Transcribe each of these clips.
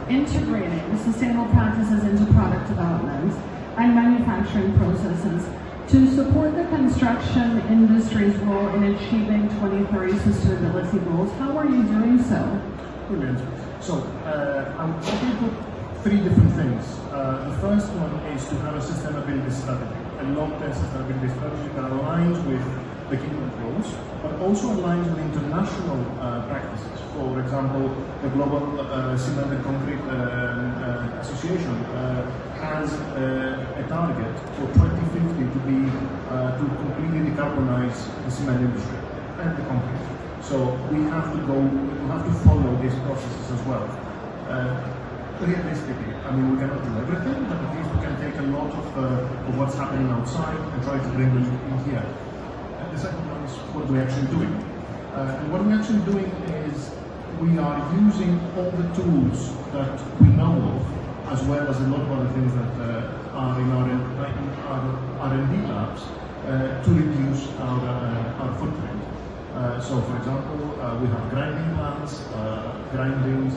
integrating sustainable practices into product development and manufacturing processes to support the construction industry's role in achieving 2030 sustainability goals. How are you doing so? Brilliant. So, I'm talking about three different things. The first one is to have a sustainability strategy, a long-term sustainability strategy that aligns with the kingdom goals, but also aligns with international practices. For example, the Global Cement and Concrete Association has a target for 2050 to be to completely decarbonize the cement industry and the concrete. So we have to follow these processes as well. Realistically, I mean, we cannot do everything, but at least we can take a lot of what's happening outside and try to bring it in here. The second one is what we're actually doing. And what we're actually doing is we are using all the tools that we know of, as well as a lot of other things that are in our R&D labs to reduce our footprint. So, for example, we have grinding plants, grinding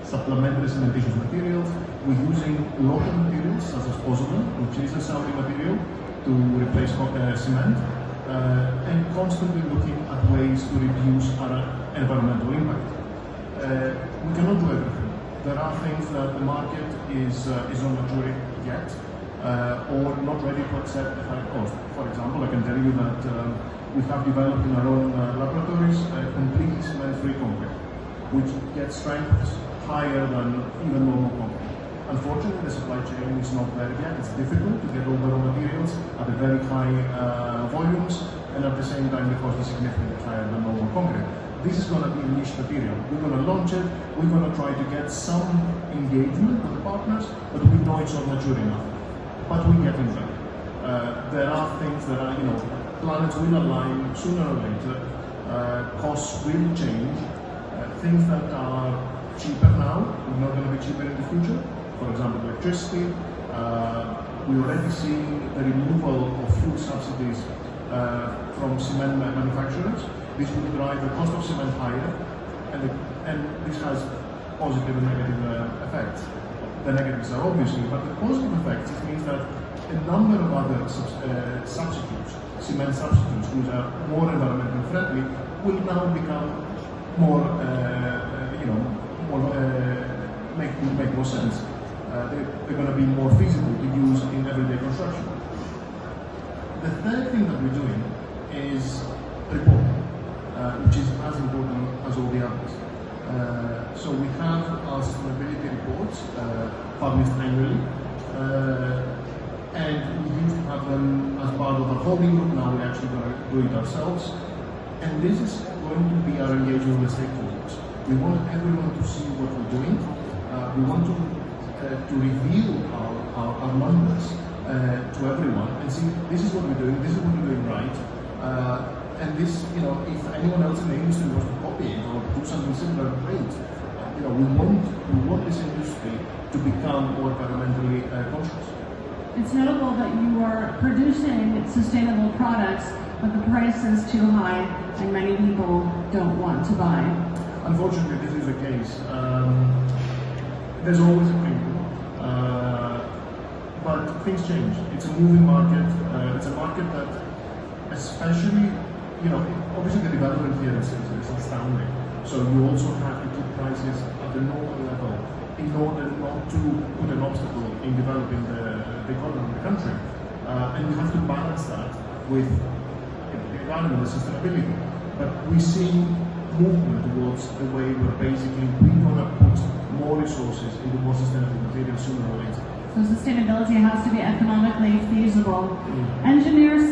supplementary cementitious materials. We're using local materials such as pozzolana, which is a Saudi material, to replace cement, and constantly looking at ways to reduce our environmental impact. We cannot do everything. There are things that the market is not mature yet, or not ready to accept at high cost. For example, I can tell you that we have developed in our own laboratories a completely cement-free concrete, which gets strengths higher than even normal concrete. Unfortunately, the supply chain is not there yet. It's difficult to get all the raw materials at a very high volumes, and at the same time the cost is significantly higher than normal concrete. This is going to be a niche material. We're going to launch it, we're going to try to get some engagement with the partners, but we know it's not mature enough. But we're getting there. There are things that are, planets will align sooner or later, costs will change, things that are cheaper now are not going to be cheaper in the future. For example, electricity. We already see the removal of fuel subsidies from cement manufacturers. This will drive the cost of cement higher, and this has positive and negative effects. The negatives are obviously, but the positive effects, it means that a number of other substitutes, cement substitutes, which are more environmentally friendly, will now become more, make more sense. They're going to be more feasible to use in everyday construction. The third thing that we're doing is reporting, which is as important as all the others. So we have our sustainability reports published annually, and we used to have them as part of our holding group. Now we're actually going to do it ourselves, and this is going to be our engagement with stakeholders. We want everyone to see what we're doing. We want to reveal our numbers to everyone and see this is what we're doing, this is what we're doing right. And this, if anyone else in the industry wants to copy it or do something similar, great. We want this industry to become more environmentally conscious. It's notable that you are producing sustainable products, but the price is too high and many people don't want to buy. Unfortunately, this is the case. There's always a premium, but things change. It's a moving market. It's a market that, especially, obviously the development here is astounding. So you also have to keep prices at the normal level in order not to put an obstacle in developing the economy of the country. And you have to balance that with the environment and sustainability. But we see movement towards the way where basically we want to put more resources into more sustainable materials sooner or later. So sustainability has to be economically feasible. Engineers